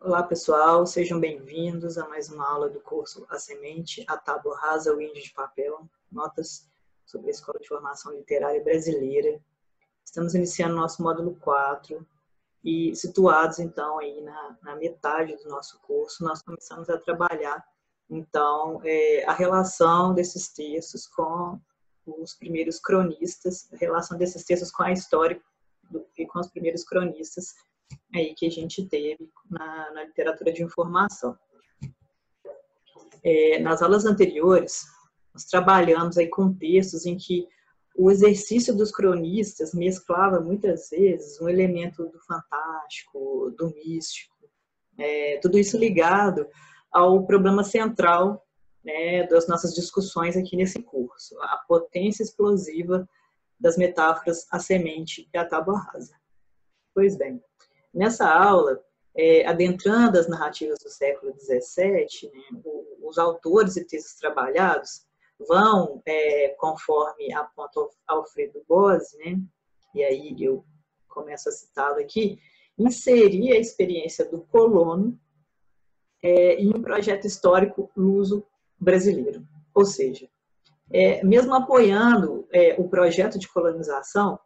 Olá pessoal, sejam bem-vindos a mais uma aula do curso A Semente, a Tábua Rasa, o Índio de Papel, notas sobre a Escola de Formação Literária Brasileira. Estamos iniciando nosso módulo 4 e situados então aí na metade do nosso curso, nós começamos a trabalhar então a relação desses textos com os primeiros cronistas, a relação desses textos com a história e com os primeiros cronistas aí que a gente teve na literatura de informação. Nas aulas anteriores, nós trabalhamos aí com textos em que o exercício dos cronistas mesclava muitas vezes um elemento do fantástico, do místico, tudo isso ligado ao problema central, né, das nossas discussões aqui nesse curso, a potência explosiva das metáforas A Semente e a Tábua Rasa. Pois bem, nessa aula, adentrando as narrativas do século XVII, né, os autores e textos trabalhados vão, conforme aponta Alfredo Bose, né, e aí eu começo a citá-lo aqui, inserir a experiência do colono em um projeto histórico luso-brasileiro. Ou seja, mesmo apoiando o projeto de colonização,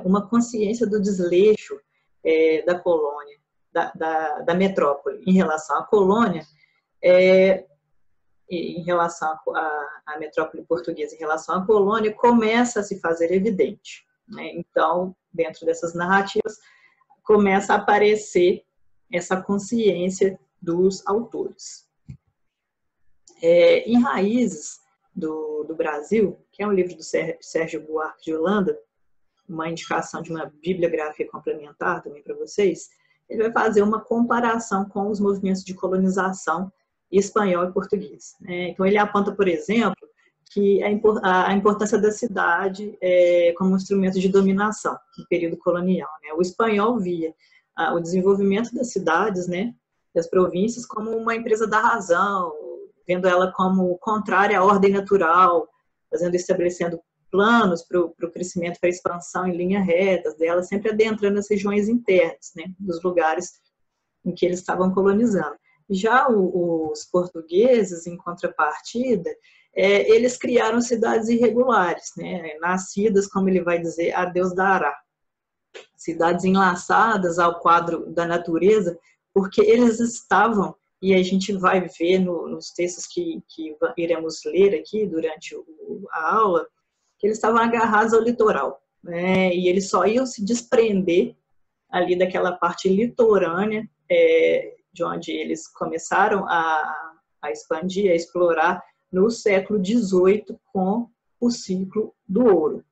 uma consciência do desleixo da colônia, da metrópole em relação à colônia, em relação à metrópole portuguesa, em relação à colônia, começa a se fazer evidente, né? Então, dentro dessas narrativas, começa a aparecer essa consciência dos autores. Em Raízes do Brasil, que é um livro do Sérgio Buarque de Holanda, uma indicação de uma bibliografia complementar também para vocês, ele vai fazer uma comparação com os movimentos de colonização espanhol e português, né? Então, ele aponta, por exemplo, que a importância da cidade como instrumento de dominação no período colonial, né? O espanhol via o desenvolvimento das cidades, né, das províncias, como uma empresa da razão, vendo ela como contrária à ordem natural, estabelecendo planos para o crescimento, para a expansão em linha reta dela, sempre adentrando as regiões internas, né, dos lugares em que eles estavam colonizando. Já os portugueses, em contrapartida, eles criaram cidades irregulares, né, nascidas, como ele vai dizer, a Deus dará. Cidades enlaçadas ao quadro da natureza, porque eles estavam, e a gente vai ver nos textos que iremos ler aqui durante a aula, que eles estavam agarrados ao litoral, né? E eles só iam se desprender ali daquela parte litorânea, de onde eles começaram a expandir, a explorar no século XVIII com o ciclo do ouro.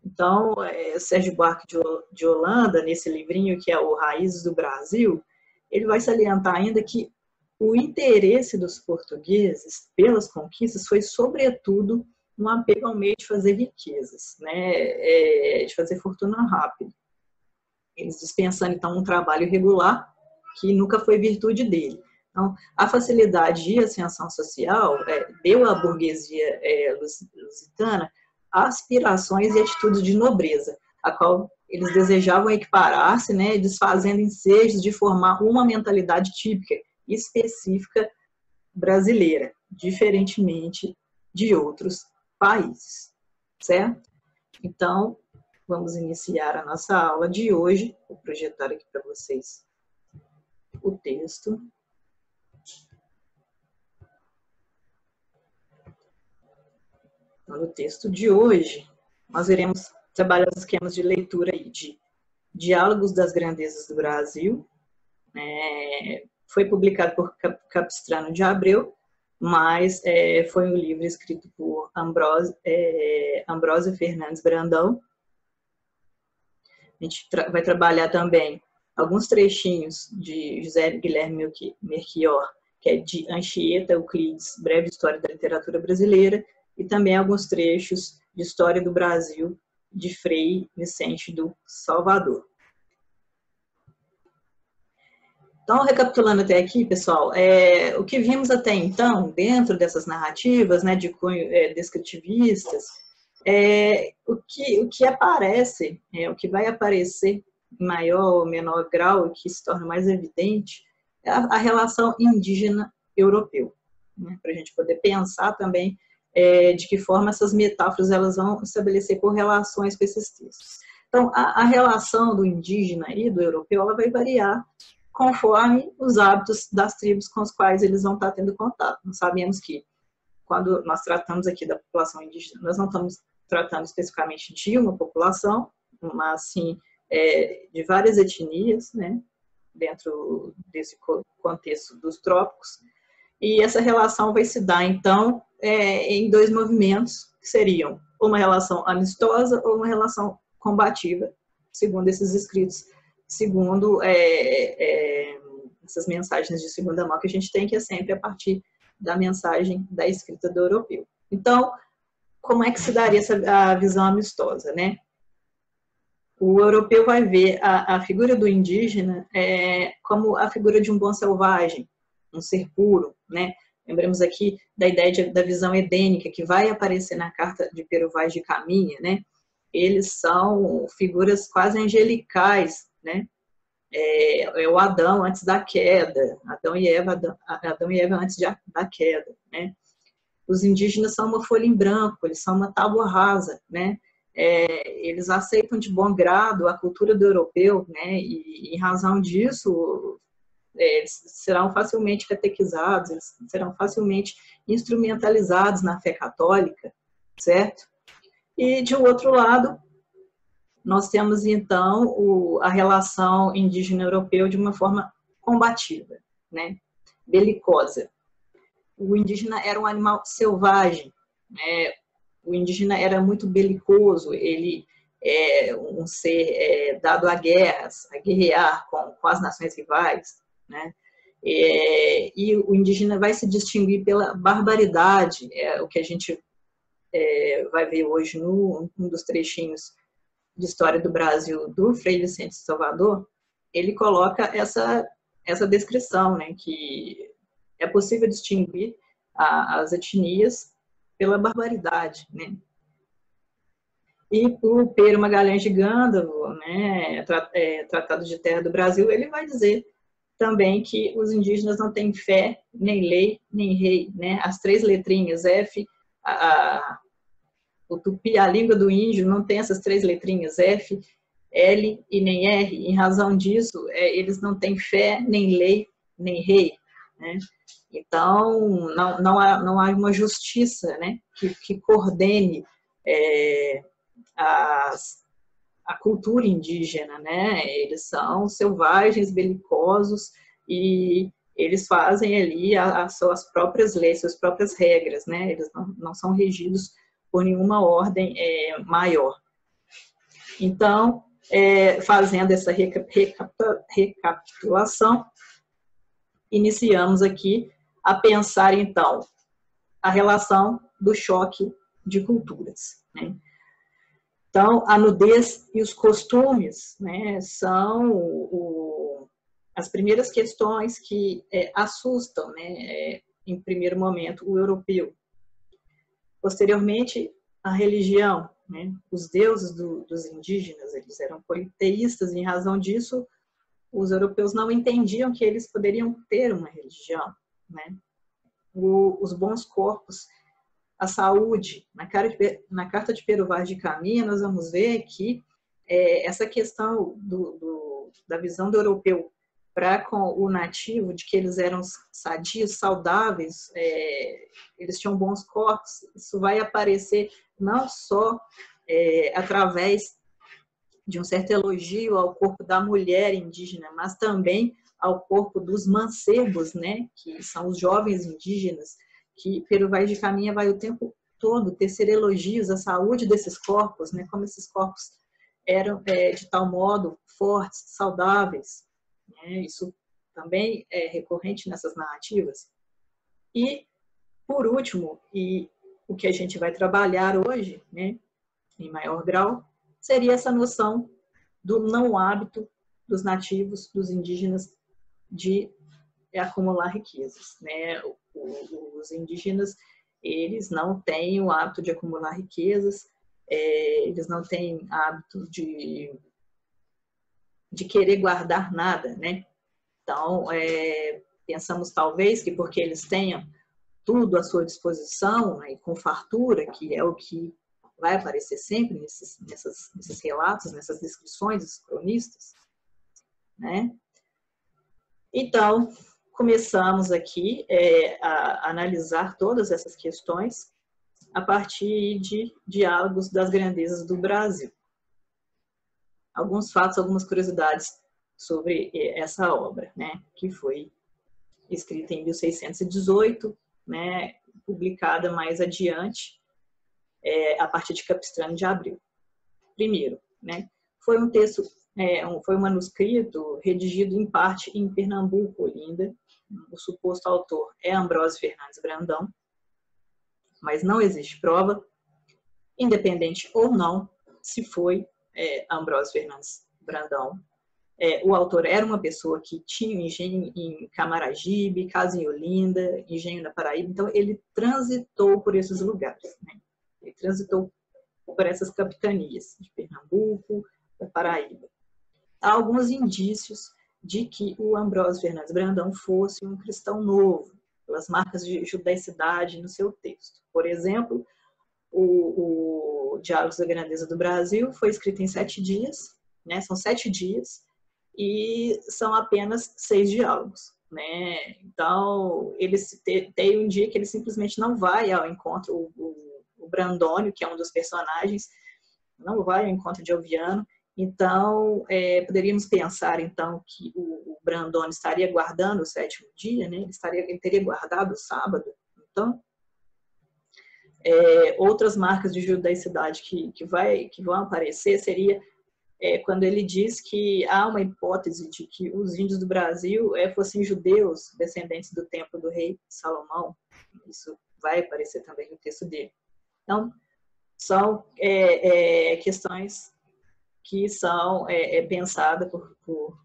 Então, Sérgio Buarque de Holanda, nesse livrinho que é o Raízes do Brasil, ele vai salientar ainda que o interesse dos portugueses pelas conquistas foi, sobretudo, um apego ao meio de fazer riquezas, né, de fazer fortuna rápida. Eles dispensando, então, um trabalho irregular, que nunca foi virtude dele. Então, a facilidade e ascensão social deu à burguesia lusitana aspirações e atitudes de nobreza, a qual eles desejavam equiparar-se, né, desfazendo ensejos de formar uma mentalidade típica, específica brasileira, diferentemente de outros países, certo? Então, vamos iniciar a nossa aula de hoje. Vou projetar aqui para vocês o texto. Então, no texto de hoje, nós iremos trabalhar os esquemas de leitura aí de Diálogos das Grandezas do Brasil. Foi publicado por Capistrano de Abreu, mas foi um livro escrito por Ambrósio Fernandes Brandão. A gente vai trabalhar também alguns trechinhos de José Guilherme Melchior, que é de Anchieta Euclides, Breve História da Literatura Brasileira, e também alguns trechos de História do Brasil, de Frei Vicente do Salvador. Então, recapitulando até aqui, pessoal, o que vimos até então, dentro dessas narrativas, né, de cunho descritivistas, o que aparece, o que vai aparecer em maior ou menor grau, o que se torna mais evidente a relação indígena-europeu, né? Para a gente poder pensar também de que forma essas metáforas elas vão estabelecer correlações com esses textos. Então, a relação do indígena e do europeu ela vai variar conforme os hábitos das tribos com os quais eles vão estar tendo contato. Nós sabemos que, quando nós tratamos aqui da população indígena, nós não estamos tratando especificamente de uma população, mas sim de várias etnias, né, dentro desse contexto dos trópicos. E essa relação vai se dar, então, em dois movimentos, que seriam uma relação amistosa ou uma relação combativa, segundo esses escritos, segundo essas mensagens de segunda mão que a gente tem, que é sempre a partir da mensagem da escrita do europeu. Então, como é que se daria a visão amistosa, né? O europeu vai ver a figura do indígena como a figura de um bom selvagem, um ser puro, né? Lembramos aqui da ideia da visão edênica, que vai aparecer na carta de Pero Vaz de Caminha, né? Eles são figuras quase angelicais, né? O Adão antes da queda, Adão e Eva antes da queda, né? Os indígenas são uma folha em branco, eles são uma tábua rasa, né? Eles aceitam de bom grado a cultura do europeu, né? E em razão disso, eles serão facilmente catequizados, eles serão facilmente instrumentalizados na fé católica, certo? E, de um outro lado, nós temos, então, a relação indígena-europeu de uma forma combativa, né? Belicosa. O indígena era um animal selvagem, né? O indígena era muito belicoso, ele é um ser dado a guerras, a guerrear com as nações rivais, né? E o indígena vai se distinguir pela barbaridade, o que a gente vai ver hoje num dos trechinhos de História do Brasil do Frei Vicente Salvador. Ele coloca essa descrição, né, que é possível distinguir as etnias pela barbaridade, né? E o Pero Magalhães de Gândalo, né, Tratado de Terra do Brasil, ele vai dizer também que os indígenas não têm fé, nem lei, nem rei, né? As três letrinhas F, o tupi, a língua do índio, não tem essas três letrinhas F, L e nem R. Em razão disso, eles não têm fé, nem lei, nem rei, né? Então, não há uma justiça, né, que coordene a cultura indígena, né? Eles são selvagens, belicosos, e eles fazem ali as suas próprias leis, suas próprias regras, né? Eles não são regidos por nenhuma ordem maior. Então, fazendo essa recapitulação, iniciamos aqui a pensar, então, a relação do choque de culturas, né? Então, a nudez e os costumes, né, são as primeiras questões que assustam, né, em primeiro momento, o europeu. Posteriormente, a religião, né, os deuses dos indígenas, eles eram politeístas, e em razão disso, os europeus não entendiam que eles poderiam ter uma religião, né? Os bons corpos, a saúde. Na carta de Pero Vaz de Caminha, nós vamos ver que essa questão da visão do europeu para com o nativo, de que eles eram sadios, saudáveis, eles tinham bons corpos, isso vai aparecer não só através de um certo elogio ao corpo da mulher indígena, mas também ao corpo dos mancebos, né, que são os jovens indígenas, que Pero Vaz de Caminha vai o tempo todo tecer elogios à saúde desses corpos, né, como esses corpos eram de tal modo fortes, saudáveis, né, isso também é recorrente nessas narrativas. E, por último, e o que a gente vai trabalhar hoje, né, em maior grau, seria essa noção do não hábito dos nativos, dos indígenas, de acumular riquezas, né? Os indígenas, eles não têm o hábito de acumular riquezas, eles não têm hábito de querer guardar nada, né? Então, pensamos talvez que porque eles tenham tudo à sua disposição, né, e com fartura, que é o que vai aparecer sempre nesses relatos, nessas descrições dos cronistas, né? Então, começamos aqui a analisar todas essas questões a partir de diálogos das grandezas do Brasil. Alguns fatos, algumas curiosidades sobre essa obra, né, que foi escrita em 1618, né, publicada mais adiante, a partir de Capistrano de Abreu. Primeiro, né, foi um texto, foi um manuscrito redigido em parte em Pernambuco, Olinda. O suposto autor é Ambrósio Fernandes Brandão, mas não existe prova, independente ou não, se foi Ambrósio Fernandes Brandão. O autor era uma pessoa que tinha engenho em Camaragibe, casa em Olinda, engenho na Paraíba, então ele transitou por esses lugares, né? Ele transitou por essas capitanias de Pernambuco, da Paraíba. Há alguns indícios de que o Ambrósio Fernandes Brandão fosse um cristão novo, pelas marcas de judaicidade no seu texto. Por exemplo, o Diálogos da Grandeza do Brasil foi escrito em 7 dias, né? São 7 dias, e são apenas 6 diálogos, né? Então, tem um dia que ele simplesmente não vai ao encontro, o Brandônio, que é um dos personagens, não vai ao encontro de Oviano. Então, poderíamos pensar, então, que o Brandônio estaria guardando o 7º dia, né? Ele teria guardado o sábado. Então, outras marcas de judaicidade que vão aparecer seria quando ele diz que há uma hipótese de que os índios do Brasil fossem judeus, descendentes do templo do rei Salomão. Isso vai aparecer também no texto dele. Então, são questões que são pensadas por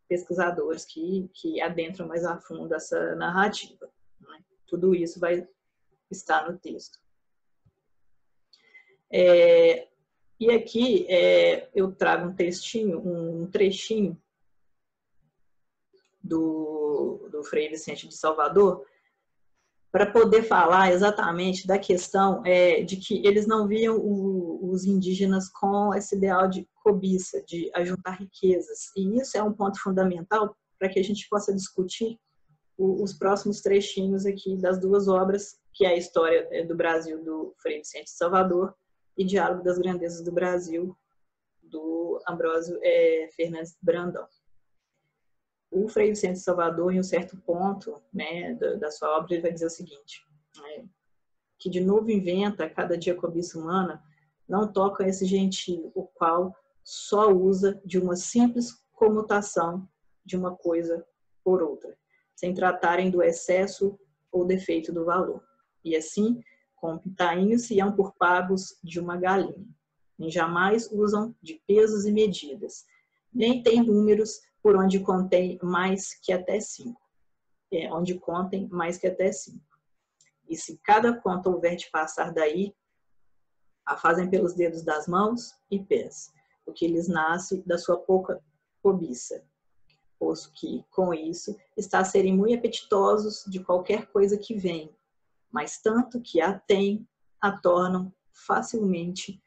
pesquisadores que adentram mais a fundo essa narrativa, né? Tudo isso vai estar no texto. E aqui eu trago um textinho, um trechinho do Frei Vicente de Salvador, para poder falar exatamente da questão de que eles não viam os indígenas com esse ideal de cobiça, de ajuntar riquezas. E isso é um ponto fundamental para que a gente possa discutir os próximos trechinhos aqui das duas obras, que é a História do Brasil, do Frei Vicente de Salvador, e Diálogo das Grandezas do Brasil, do Ambrósio Fernandes Brandão. O Frei Vicente de Salvador, em um certo ponto, né, da sua obra, ele vai dizer o seguinte, que de novo inventa cada dia a cobiça humana, não toca esse gentio, o qual só usa de uma simples comutação de uma coisa por outra, sem tratarem do excesso ou defeito do valor. E assim, com pitainhos se iam por pagos de uma galinha. Nem jamais usam de pesos e medidas, nem tem números por onde contém mais que até 5. Onde contem mais que até 5. E se cada conta houver de passar daí, a fazem pelos dedos das mãos e pés, o que lhes nasce da sua pouca cobiça, posto que, com isso, está a serem muito apetitosos de qualquer coisa que vem, mas tanto que a têm, a tornam facilmente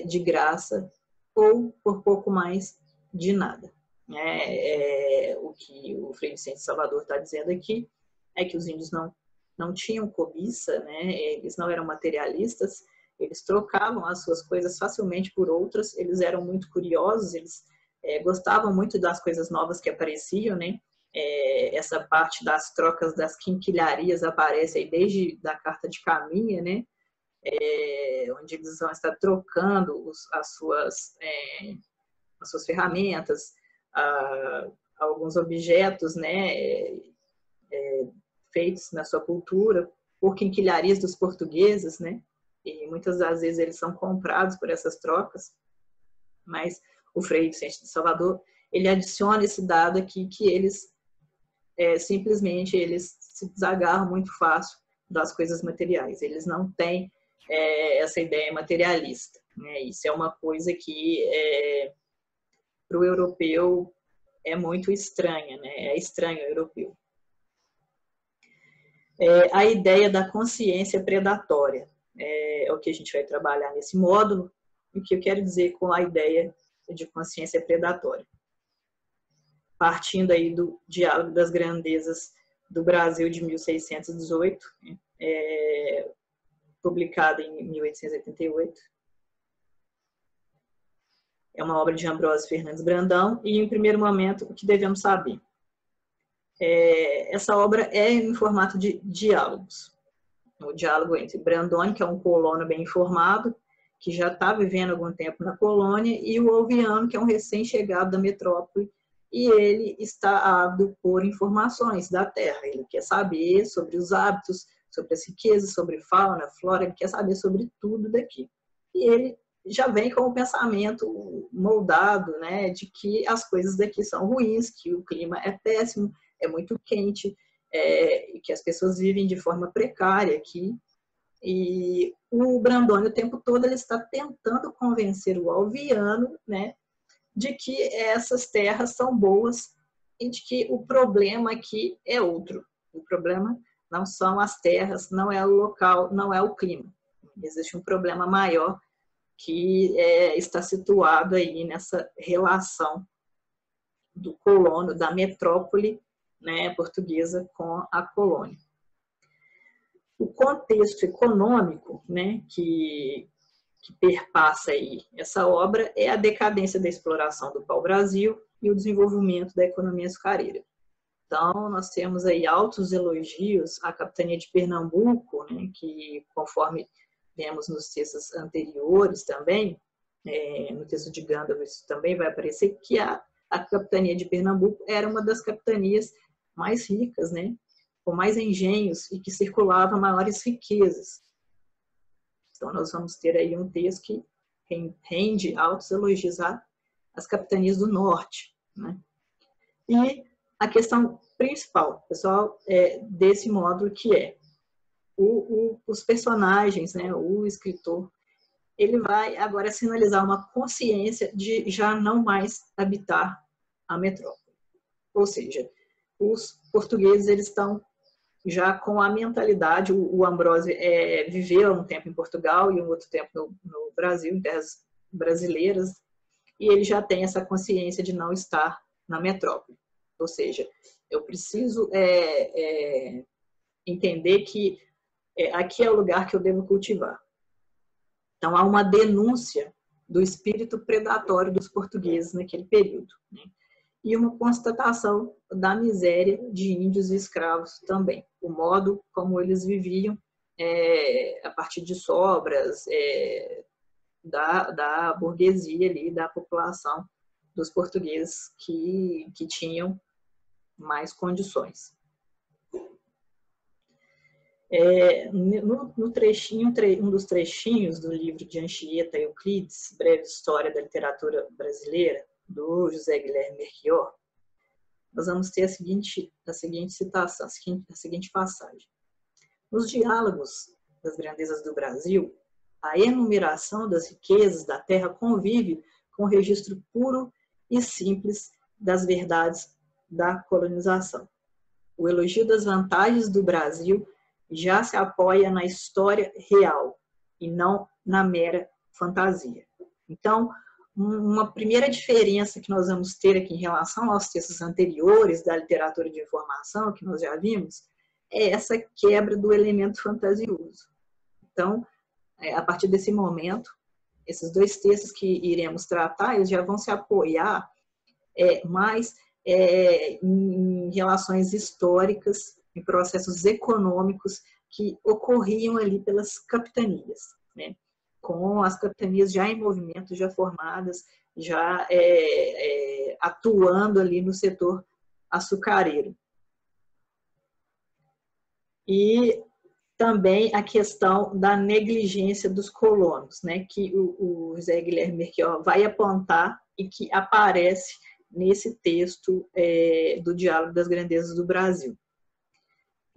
de graça ou por pouco mais de nada. O que o Frei Vicente de Salvador está dizendo aqui é que os índios não tinham cobiça, né? Eles não eram materialistas, eles trocavam as suas coisas facilmente por outras, eles eram muito curiosos, eles gostavam muito das coisas novas que apareciam, né? Essa parte das trocas das quinquilharias aparece aí desde a Carta de Caminha, né? Onde eles vão estar trocando as suas ferramentas, alguns objetos, né, feitos na sua cultura por quinquilharias dos portugueses, né? E muitas das vezes eles são comprados por essas trocas, mas o Frei Vicente de Salvador, ele adiciona esse dado aqui que eles simplesmente eles se desagarram muito fácil das coisas materiais, eles não têm essa ideia materialista, né? Isso é uma coisa que para o europeu é muito estranha, né? É estranho ao europeu. A ideia da consciência predatória é o que a gente vai trabalhar nesse módulo, e o que eu quero dizer com a ideia de consciência predatória. Partindo aí do Diálogo das Grandezas do Brasil de 1618, publicado em 1888. É uma obra de Ambrósio Fernandes Brandão, e em primeiro momento, o que devemos saber? Essa obra é em formato de diálogos. O diálogo entre Brandônio, que é um colono bem informado, que já está vivendo algum tempo na colônia, e o Oviano, que é um recém-chegado da metrópole, e ele está ávido por informações da terra. Ele quer saber sobre os hábitos, sobre as riquezas, sobre fauna, flora, ele quer saber sobre tudo daqui. E ele já vem com o pensamento moldado, né, de que as coisas daqui são ruins, que o clima é péssimo, é muito quente, e que as pessoas vivem de forma precária aqui. E o Brandônio, o tempo todo, ele está tentando convencer o Alviano, né, de que essas terras são boas e de que o problema aqui é outro. O problema não são as terras, não é o local, não é o clima. Existe um problema maior que está situado aí nessa relação do colono, da metrópole, né, portuguesa com a colônia. O contexto econômico, né, que perpassa aí essa obra é a decadência da exploração do pau-brasil e o desenvolvimento da economia açucareira. Então, nós temos aí altos elogios à capitania de Pernambuco, né, que, conforme vemos nos textos anteriores também, no texto de Gandalf isso também vai aparecer, que a capitania de Pernambuco era uma das capitanias mais ricas, né, com mais engenhos e que circulava maiores riquezas. Então, nós vamos ter aí um texto que rende altos elogios às capitanias do norte, né? E a questão principal, pessoal, desse módulo que é os personagens, né, o escritor, ele vai agora sinalizar uma consciência de já não mais habitar a metrópole. Ou seja, os portugueses eles estão já com a mentalidade, o Ambrósio viveu um tempo em Portugal e um outro tempo no Brasil, em terras brasileiras, e ele já tem essa consciência de não estar na metrópole. Ou seja, eu preciso entender que aqui é o lugar que eu devo cultivar. Então, há uma denúncia do espírito predatório dos portugueses naquele período, né? E uma constatação da miséria de índios e escravos também. O modo como eles viviam a partir de sobras da burguesia ali, da população dos portugueses que tinham mais condições. No trechinho, um dos trechinhos do livro de Anchieta e Euclides, Breve História da Literatura Brasileira, do José Guilherme Melchior, nós vamos ter a seguinte citação, a seguinte passagem. Nos diálogos das grandezas do Brasil, a enumeração das riquezas da terra convive com o registro puro e simples das verdades da colonização. O elogio das vantagens do Brasil já se apoia na história real e não na mera fantasia. Então, uma primeira diferença que nós vamos ter aqui em relação aos textos anteriores da literatura de informação, que nós já vimos, é essa quebra do elemento fantasioso. Então, a partir desse momento, esses dois textos que iremos tratar, eles já vão se apoiar mais em relações históricas, em processos econômicos que ocorriam ali pelas capitanias, né? Com as capitanias já em movimento, já formadas, já atuando ali no setor açucareiro. E também a questão da negligência dos colonos, né, que o José Guilherme Melchior vai apontar e que aparece nesse texto do Diálogo das Grandezas do Brasil.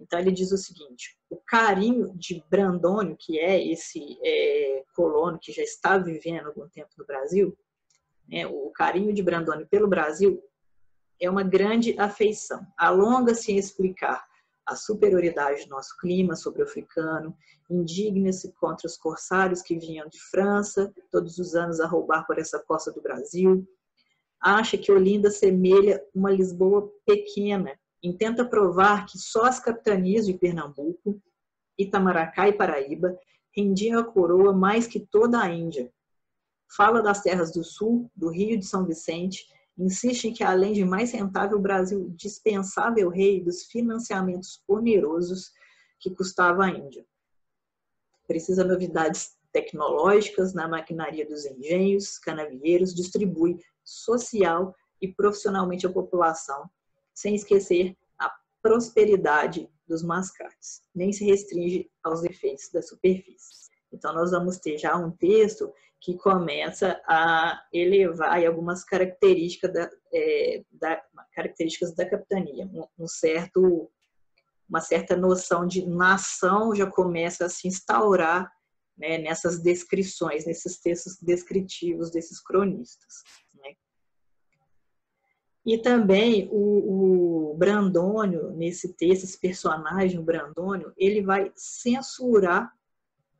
Então, ele diz o seguinte: o carinho de Brandônio, que é esse colono que já está vivendo algum tempo no Brasil, né, o carinho de Brandônio pelo Brasil é uma grande afeição. Alonga-se em explicar a superioridade do nosso clima sobre o africano, indigna-se contra os corsários que vinham de França, todos os anos a roubar por essa costa do Brasil. Acha que Olinda semelha uma Lisboa pequena, intenta provar que só as capitanias de Pernambuco, Itamaracá e Paraíba rendiam a coroa mais que toda a Índia. Fala das terras do sul, do Rio de São Vicente, insiste em que, além de mais rentável, o Brasil dispensava ao rei dos financiamentos onerosos que custava a Índia. Precisa de novidades tecnológicas na maquinaria dos engenhos, canavieiros, distribui social e profissionalmente a população, sem esquecer a prosperidade dos mascates, nem se restringe aos efeitos da superfície. Então, nós vamos ter já um texto que começa a elevar algumas características da capitania. Uma certa noção de nação já começa a se instaurar, né, nessas descrições, nesses textos descritivos desses cronistas. Né? E também o Brandônio, nesse texto, esse personagem, o Brandônio, ele vai censurar,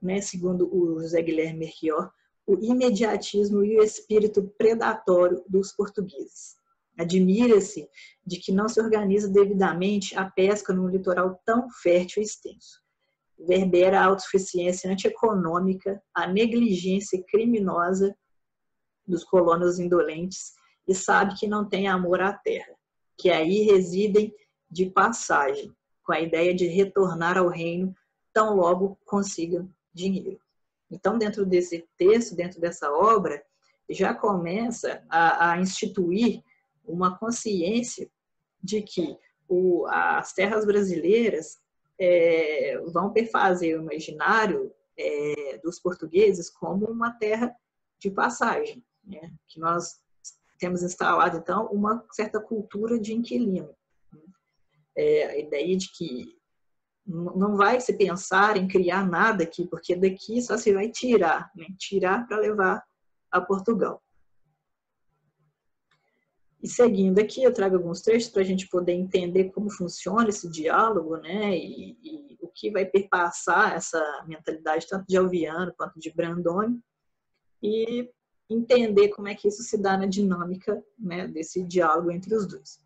né, segundo o José Guilherme Melchior, o imediatismo e o espírito predatório dos portugueses. Admira-se de que não se organiza devidamente a pesca num litoral tão fértil e extenso. Verbera a autossuficiência antieconômica, a negligência criminosa dos colonos indolentes e sabe que não tem amor à terra, que aí residem de passagem, com a ideia de retornar ao reino tão logo consigam dinheiro. Então, dentro desse texto, dentro dessa obra, já começa a instituir uma consciência de que as terras brasileiras vão perfazer o imaginário dos portugueses como uma terra de passagem, né? Que nós temos instalado, então, uma certa cultura de inquilino. A ideia de que não vai se pensar em criar nada aqui, porque daqui só se vai tirar, né? Tirar para levar a Portugal. E seguindo aqui, eu trago alguns trechos para a gente poder entender como funciona esse diálogo, né? E o que vai perpassar essa mentalidade tanto de Alviano quanto de Brandônio, e entender como é que isso se dá na dinâmica, né, desse diálogo entre os dois.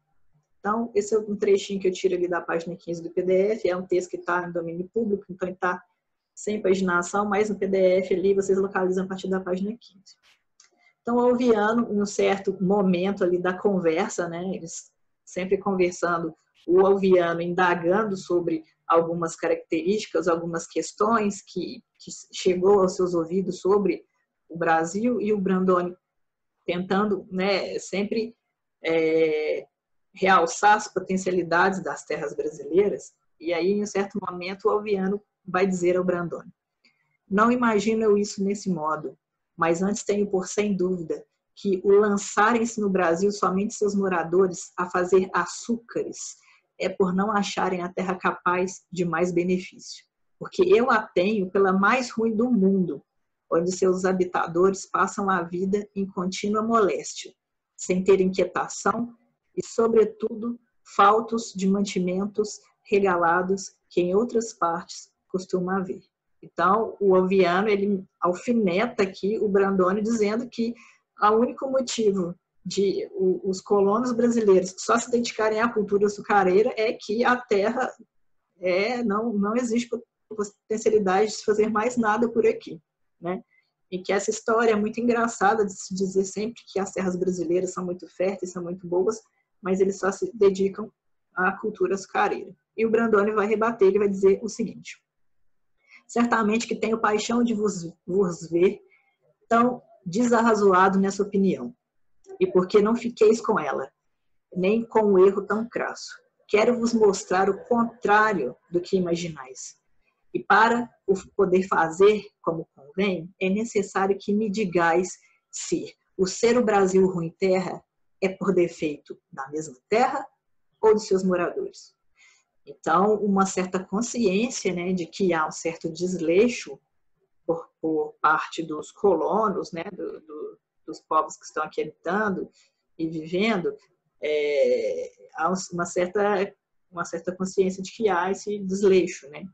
Então, esse é um trechinho que eu tiro ali da página 15 do PDF, é um texto que está em domínio público, então ele está sem paginação, mas no PDF ali vocês localizam a partir da página 15. Então, o Alviano, em um certo momento ali da conversa, né, eles sempre conversando, o Alviano indagando sobre algumas características, algumas questões que chegou aos seus ouvidos sobre o Brasil, e o Brandônio tentando, né, sempre realçar as potencialidades das terras brasileiras. E aí, em um certo momento, o Alviano vai dizer ao Brandônio: não imagino eu isso nesse modo, mas antes tenho por sem dúvida que o lançarem-se no Brasil somente seus moradores a fazer açúcares é por não acharem a terra capaz de mais benefício, porque eu a tenho pela mais ruim do mundo, onde seus habitadores passam a vida em contínua moléstia, sem ter inquietação e, sobretudo, faltos de mantimentos regalados que em outras partes costuma haver. Então, o Alviano, ele alfineta aqui o Brandônio, dizendo que o único motivo de os colonos brasileiros só se dedicarem à cultura açucareira é que a terra não existe potencialidade de se fazer mais nada por aqui, né? E que essa história é muito engraçada de se dizer sempre que as terras brasileiras são muito férteis, são muito boas, mas eles só se dedicam à cultura açucareira. E o Brandônio vai rebater, ele vai dizer o seguinte: certamente que tenho paixão de vos ver tão desarrazoado nessa opinião, e porque não fiqueis com ela, nem com um erro tão crasso. Quero vos mostrar o contrário do que imaginais. E para o poder fazer como convém, é necessário que me digais se o ser o Brasil ruim terra é por defeito da mesma terra ou dos seus moradores. Então, uma certa consciência, né, de que há um certo desleixo por parte dos colonos, né, dos povos que estão aqui habitando e vivendo, há uma certa consciência de que há esse desleixo, né?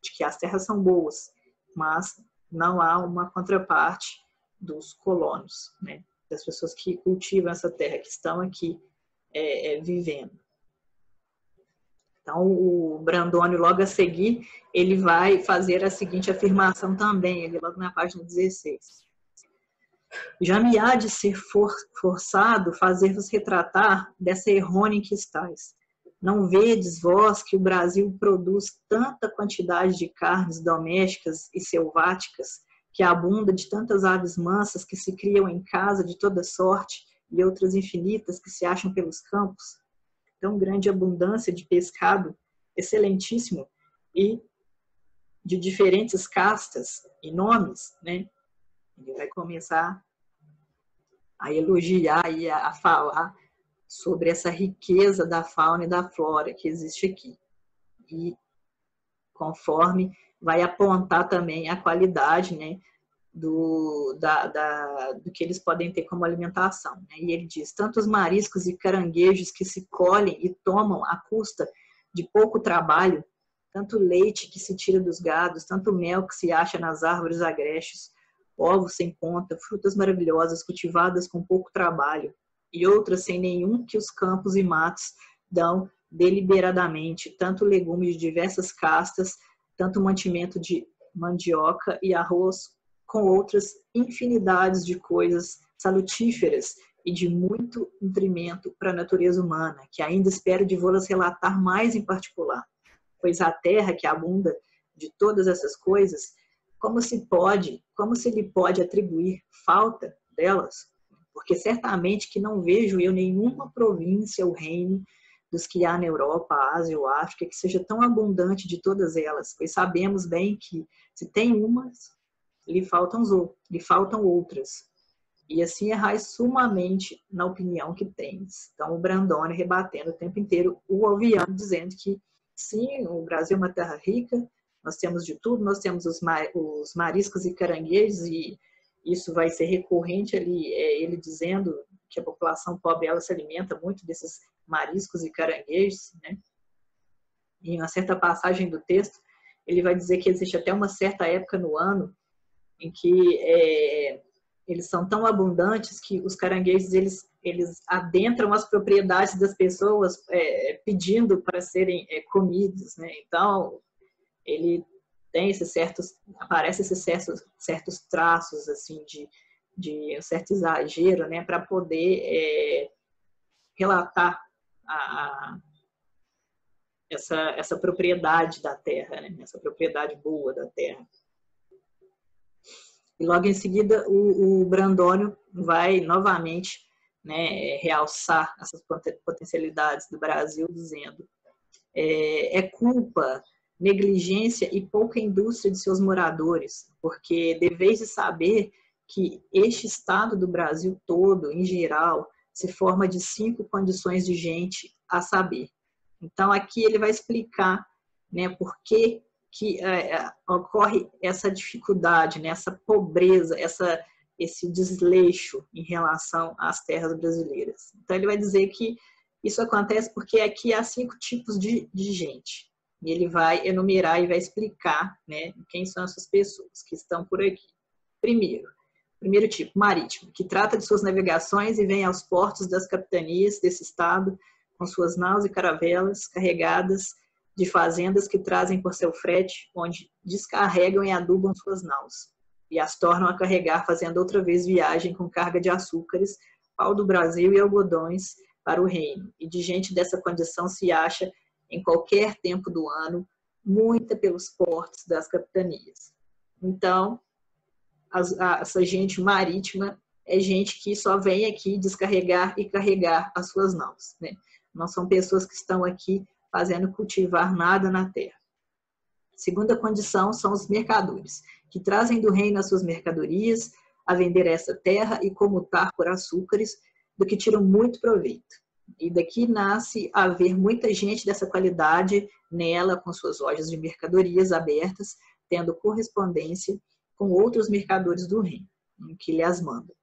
De que as terras são boas, mas não há uma contraparte dos colonos, né? Das pessoas que cultivam essa terra, que estão aqui vivendo. Então, o Brandônio, logo a seguir, ele vai fazer a seguinte afirmação também, ele logo na página 16. Já me há de ser forçado fazer-vos retratar dessa errônea em que estáis. Não vedes vós que o Brasil produz tanta quantidade de carnes domésticas e selváticas, que abunda de tantas aves mansas que se criam em casa de toda sorte e outras infinitas que se acham pelos campos? Tão grande abundância de pescado excelentíssimo e de diferentes castas e nomes, né? Ele vai começar a elogiar e a falar sobre essa riqueza da fauna e da flora que existe aqui. E conforme vai apontar também a qualidade, né, do que eles podem ter como alimentação, né? E ele diz, tantos mariscos e caranguejos que se colhem e tomam à custa de pouco trabalho, tanto leite que se tira dos gados, tanto mel que se acha nas árvores agrestes, ovos sem ponta, frutas maravilhosas cultivadas com pouco trabalho, e outras sem nenhum que os campos e matos dão deliberadamente, tanto legumes de diversas castas, tanto mantimento de mandioca e arroz, com outras infinidades de coisas salutíferas e de muito nutrimento para a natureza humana, que ainda espero de vou-las relatar mais em particular, pois a terra que abunda de todas essas coisas, como se lhe pode atribuir falta delas? Porque certamente que não vejo eu nenhuma província ou reino dos que há na Europa, Ásia ou África que seja tão abundante de todas elas, pois sabemos bem que se tem umas, lhe faltam outras. E assim errais sumamente na opinião que tens. Então, o Brandônio rebatendo o tempo inteiro o Oviano, dizendo que sim, o Brasil é uma terra rica, nós temos de tudo, nós temos os mariscos e caranguejos, e isso vai ser recorrente ali, ele dizendo que a população pobre ela se alimenta muito desses mariscos e caranguejos, né? Em uma certa passagem do texto, ele vai dizer que existe até uma certa época no ano em que eles são tão abundantes que os caranguejos eles adentram as propriedades das pessoas pedindo para serem comidos, né? Então ele tem aparece esses certos traços assim de um certo exagero, né? Para poder relatar essa propriedade da terra, né? Essa propriedade boa da terra. E logo em seguida o Brandônio vai novamente, né, realçar essas potencialidades do Brasil, dizendo culpa, negligência e pouca indústria de seus moradores, porque deveis de saber que este estado do Brasil todo, em geral, se forma de 5 condições de gente, a saber. Então aqui ele vai explicar, né, por que ocorre essa dificuldade, né, essa pobreza, esse desleixo em relação às terras brasileiras. Então ele vai dizer que isso acontece porque aqui há 5 tipos de gente. E ele vai enumerar e vai explicar, né, quem são essas pessoas que estão por aqui. Primeiro tipo, marítimo, que trata de suas navegações e vem aos portos das capitanias desse estado com suas naus e caravelas carregadas de fazendas que trazem por seu frete, onde descarregam e adubam suas naus, e as tornam a carregar, fazendo outra vez viagem com carga de açúcares, pau do Brasil e algodões para o reino. E de gente dessa condição se acha, em qualquer tempo do ano, muita pelos portos das capitanias. Então, essa gente marítima é gente que só vem aqui descarregar e carregar as suas naus, né? Não são pessoas que estão aqui fazendo cultivar nada na terra. Segunda condição são os mercadores, que trazem do reino as suas mercadorias a vender essa terra e comutar por açúcares, do que tiram muito proveito. E daqui nasce haver muita gente dessa qualidade nela, com suas lojas de mercadorias abertas, tendo correspondência com outros mercadores do reino, que lhe as mandam.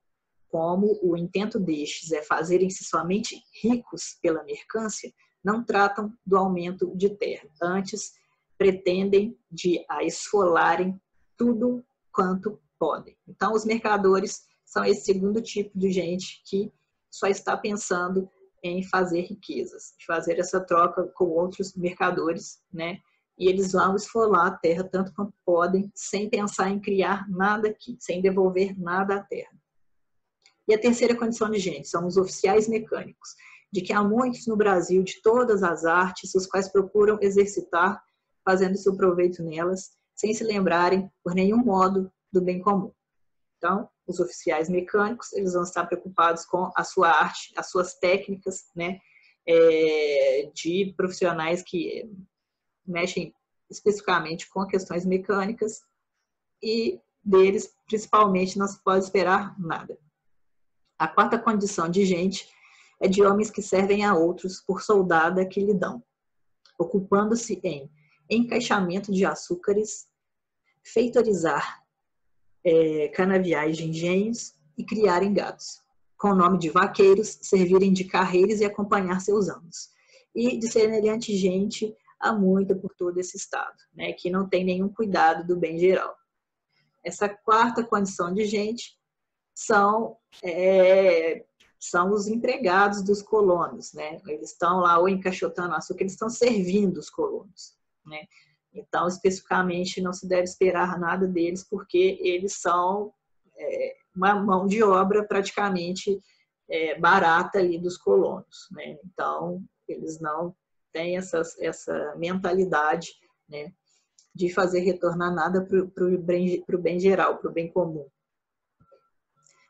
como o intento destes é fazerem-se somente ricos pela mercância, não tratam do aumento de terra, antes pretendem de a esfolarem tudo quanto podem. Então, os mercadores são esse segundo tipo de gente que só está pensando em fazer riquezas, de fazer essa troca com outros mercadores, né? E eles vão esfolar a terra tanto quanto podem, sem pensar em criar nada aqui, sem devolver nada à terra. E a terceira condição de gente são os oficiais mecânicos, de que há muitos no Brasil de todas as artes, os quais procuram exercitar, fazendo seu proveito nelas, sem se lembrarem por nenhum modo do bem comum. Então, os oficiais mecânicos, eles vão estar preocupados com a sua arte, as suas técnicas, né, de profissionais que mexem especificamente com questões mecânicas, e deles, principalmente, não se pode esperar nada. A quarta condição de gente é de homens que servem a outros por soldada que lhe dão, ocupando-se em encaixamento de açúcares, feitorizar canaviais de engenhos e criarem gados, com o nome de vaqueiros, servirem de carreiros e acompanhar seus amos. E de semelhante gente há muita por todo esse estado, né, que não tem nenhum cuidado do bem geral. Essa quarta condição de gente são os empregados dos colonos, né? Eles estão lá ou encaixotando açúcar, eles estão servindo os colonos, né? Então, especificamente, não se deve esperar nada deles, porque eles são uma mão de obra praticamente barata ali dos colonos, né? Então, eles não têm essa mentalidade, né, de fazer retornar nada para o bem geral, para o bem comum.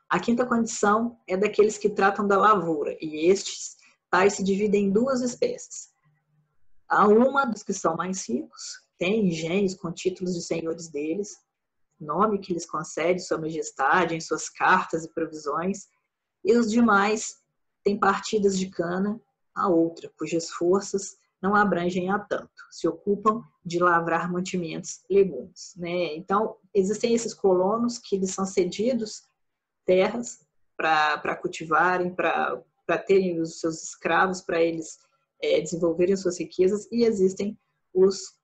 A quinta condição é daqueles que tratam da lavoura, e estes tais se dividem em duas espécies. Há uma dos que são mais ricos, tem engenhos com títulos de senhores deles, nome que lhes concede sua majestade em suas cartas e provisões, e os demais têm partidas de cana a outra, cujas forças não abrangem a tanto, se ocupam de lavrar mantimentos, legumes, né? Então, existem esses colonos que lhes são cedidos terras para cultivarem, para terem os seus escravos, para eles desenvolverem suas riquezas, e existem os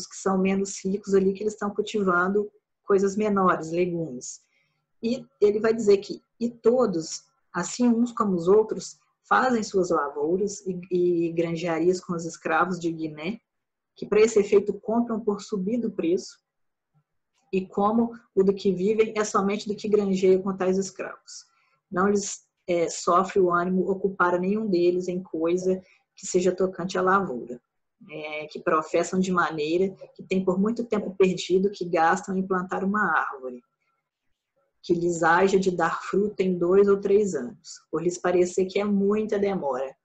que são menos ricos ali, que eles estão cultivando coisas menores, legumes. E ele vai dizer que todos, assim uns como os outros, fazem suas lavouras e granjearias com os escravos de Guiné, que para esse efeito compram por subido preço, e como o do que vivem é somente do que granjeia com tais escravos. Não lhes sofre o ânimo ocupar a nenhum deles em coisa que seja tocante à lavoura, que professam de maneira que tem por muito tempo perdido que gastam em plantar uma árvore, que lhes haja de dar fruto em 2 ou 3 anos, por lhes parecer que é muita demora,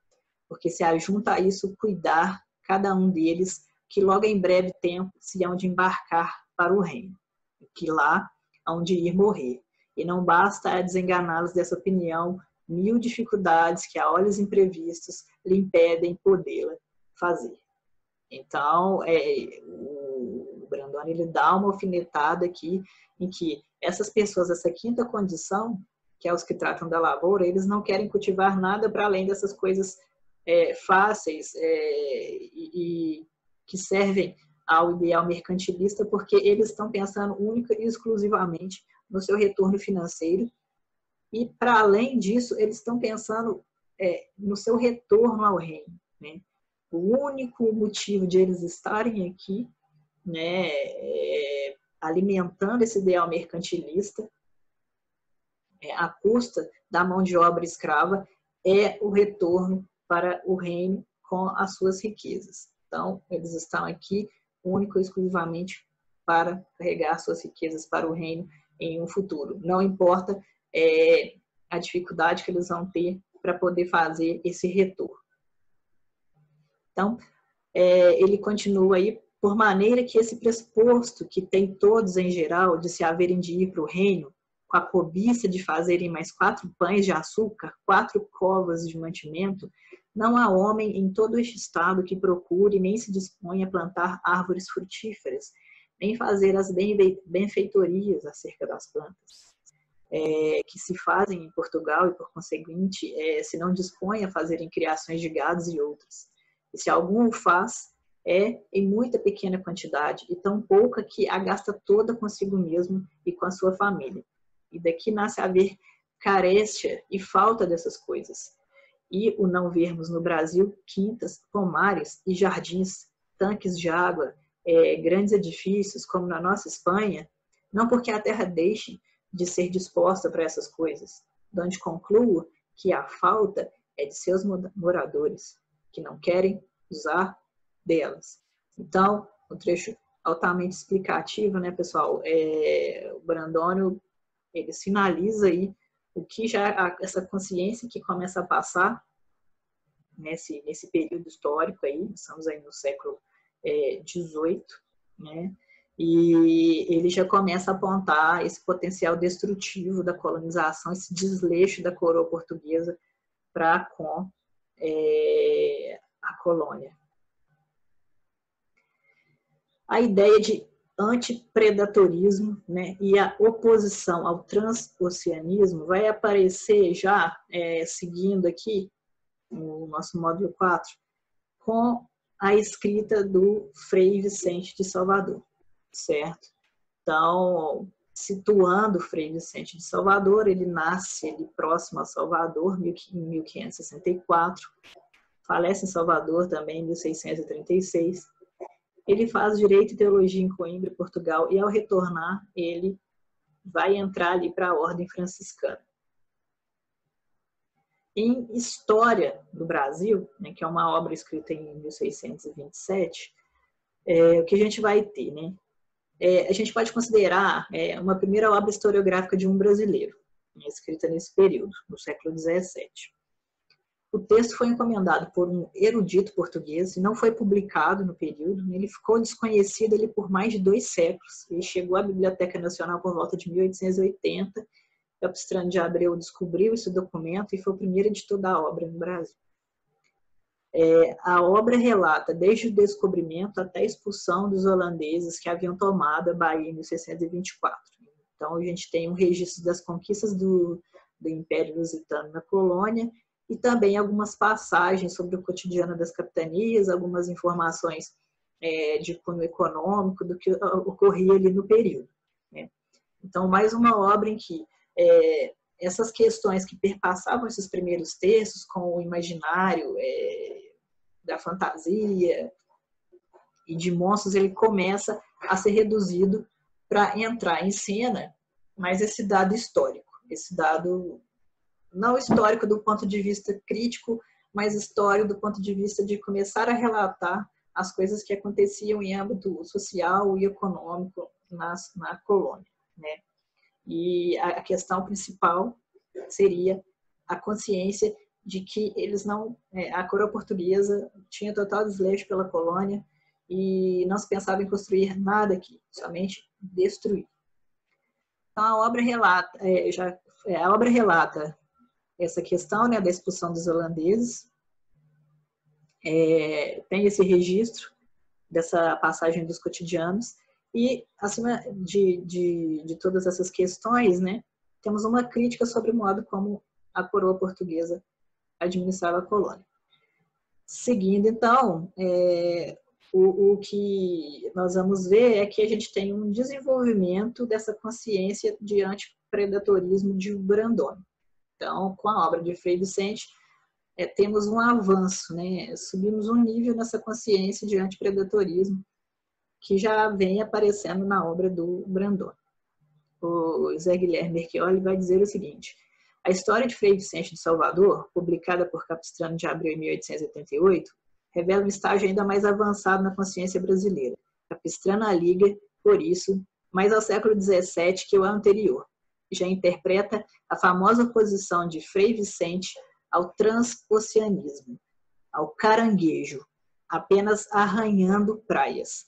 porque se ajunta a isso cuidar cada um deles, que logo em breve tempo se hão de embarcar para o reino, que lá hão de ir morrer. E não basta desenganá-los dessa opinião 1000 dificuldades que a olhos imprevistos lhe impedem podê-la fazer. Então, o Brandoni, ele dá uma alfinetada aqui em que essas pessoas, essa quinta condição, que é os que tratam da lavoura, eles não querem cultivar nada para além dessas coisas fáceis e que servem ao ideal mercantilista, porque eles estão pensando única e exclusivamente no seu retorno financeiro, e para além disso, eles estão pensando no seu retorno ao reino, né? O único motivo de eles estarem aqui, né, alimentando esse ideal mercantilista, à custa da mão de obra escrava, é o retorno para o reino com as suas riquezas. Então, eles estão aqui único e exclusivamente para carregar suas riquezas para o reino em um futuro. Não importa a dificuldade que eles vão ter para poder fazer esse retorno. Então, ele continua aí, por maneira que esse pressuposto que tem todos em geral de se haverem de ir para o reino, com a cobiça de fazerem mais 4 pães de açúcar, 4 covas de mantimento, não há homem em todo este estado que procure nem se disponha a plantar árvores frutíferas, nem fazer as benfeitorias acerca das plantas. que se fazem em Portugal e, por conseguinte, se não dispõem a fazerem criações de gados e outras. E se algum o faz, é em muita pequena quantidade e tão pouca que a gasta toda consigo mesmo e com a sua família. E daqui nasce haver carência e falta dessas coisas. E o não vermos no Brasil quintas, pomares e jardins, tanques de água, grandes edifícios, como na nossa Espanha, não porque a terra deixe de ser disposta para essas coisas, de onde concluo que a falta é de seus moradores, que não querem usar delas. Então, um trecho altamente explicativo, né, pessoal? O Brandônio, ele sinaliza aí o que já essa consciência que começa a passar nesse período histórico aí, estamos aí no século XVIII, né? E ele já começa a apontar esse potencial destrutivo da colonização, esse desleixo da coroa portuguesa para com a colônia. A ideia de antipredatorismo, né, e a oposição ao transoceanismo vai aparecer já, seguindo aqui, no nosso módulo 4, com a escrita do Frei Vicente de Salvador, certo? Então, situando o Frei Vicente de Salvador, ele nasce ali próximo a Salvador, em 1564, falece em Salvador também em 1636, ele faz Direito e Teologia em Coimbra, Portugal, e ao retornar, ele vai entrar ali para a Ordem Franciscana. Em História do Brasil, né, que é uma obra escrita em 1627, o que a gente vai ter, né? A gente pode considerar uma primeira obra historiográfica de um brasileiro, né, escrita nesse período, no século XVII. O texto foi encomendado por um erudito português e não foi publicado no período. Ele ficou desconhecido ali por mais de 2 séculos. Ele chegou à Biblioteca Nacional por volta de 1880. Capistrano de Abreu descobriu esse documento e foi o primeiro editor da obra no Brasil. A obra relata desde o descobrimento até a expulsão dos holandeses que haviam tomado a Bahia em 1624. Então, a gente tem um registro das conquistas do Império Lusitano na colônia, e também algumas passagens sobre o cotidiano das capitanias, algumas informações de cunho econômico do que ocorria ali no período, né? Então, mais uma obra em que essas questões que perpassavam esses primeiros textos, com o imaginário da fantasia e de monstros, ele começa a ser reduzido para entrar em cena, mas esse dado histórico, esse dado não histórico do ponto de vista crítico, mas histórico do ponto de vista de começar a relatar as coisas que aconteciam em âmbito social e econômico na colônia, né? E a questão principal seria a consciência de que eles não, a coroa portuguesa tinha total desleixo pela colônia e não se pensava em construir nada aqui, somente destruir. Então a obra relata, essa questão, né, da expulsão dos holandeses, tem esse registro dessa passagem dos cotidianos e, acima de todas essas questões, né, temos uma crítica sobre o modo como a coroa portuguesa administrava a colônia. Seguindo, então, o que nós vamos ver é que a gente tem um desenvolvimento dessa consciência de antipredatorismo de Brandônio. Então, com a obra de Frei Vicente, temos um avanço, né? Subimos um nível nessa consciência de antipredatorismo que já vem aparecendo na obra do Brandônio. O Zé Guilherme Merchioli vai dizer o seguinte: a história de Frei Vicente de Salvador, publicada por Capistrano de Abreu em 1888, revela um estágio ainda mais avançado na consciência brasileira. Capistrano a liga, por isso, mais ao século XVII que o anterior. Já interpreta a famosa oposição de Frei Vicente ao transoceanismo, ao caranguejo, apenas arranhando praias,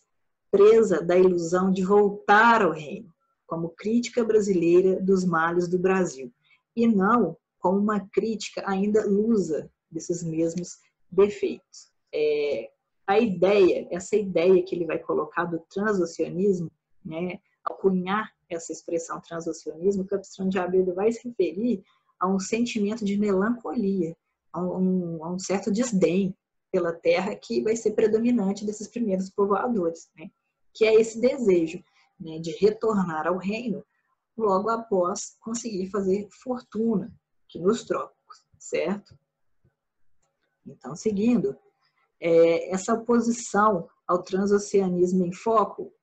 presa da ilusão de voltar ao reino, como crítica brasileira dos males do Brasil, e não como uma crítica ainda lusa desses mesmos defeitos. Essa ideia que ele vai colocar do transoceanismo, né, ao cunhar essa expressão transoceanismo, o Capistrano de Abreu vai se referir a um sentimento de melancolia, a um certo desdém pela terra que vai ser predominante desses primeiros povoadores, né? Que é esse desejo, né, de retornar ao reino logo após conseguir fazer fortuna aqui nos trópicos, certo? Então, seguindo, essa oposição ao transoceanismo em foco,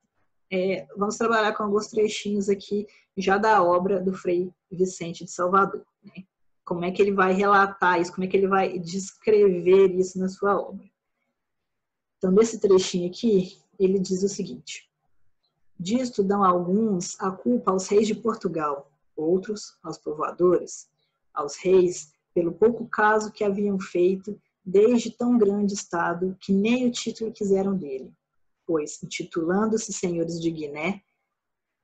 vamos trabalhar com alguns trechinhos aqui já da obra do Frei Vicente de Salvador, né? Como é que ele vai relatar isso, como é que ele vai descrever isso na sua obra. Então, nesse trechinho aqui, ele diz o seguinte: disto dão alguns a culpa aos reis de Portugal, outros aos povoadores, aos reis pelo pouco caso que haviam feito desde tão grande estado que nem o título quiseram dele, pois, intitulando-se senhores de Guiné,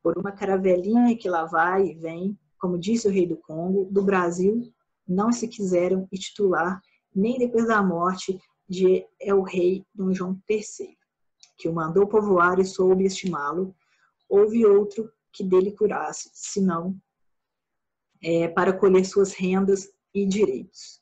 por uma caravelinha que lá vai e vem, como disse o rei do Congo, do Brasil, não se quiseram intitular nem depois da morte de el-rei Dom João III, que o mandou povoar e soube estimá-lo. Houve outro que dele curasse, senão para colher suas rendas e direitos.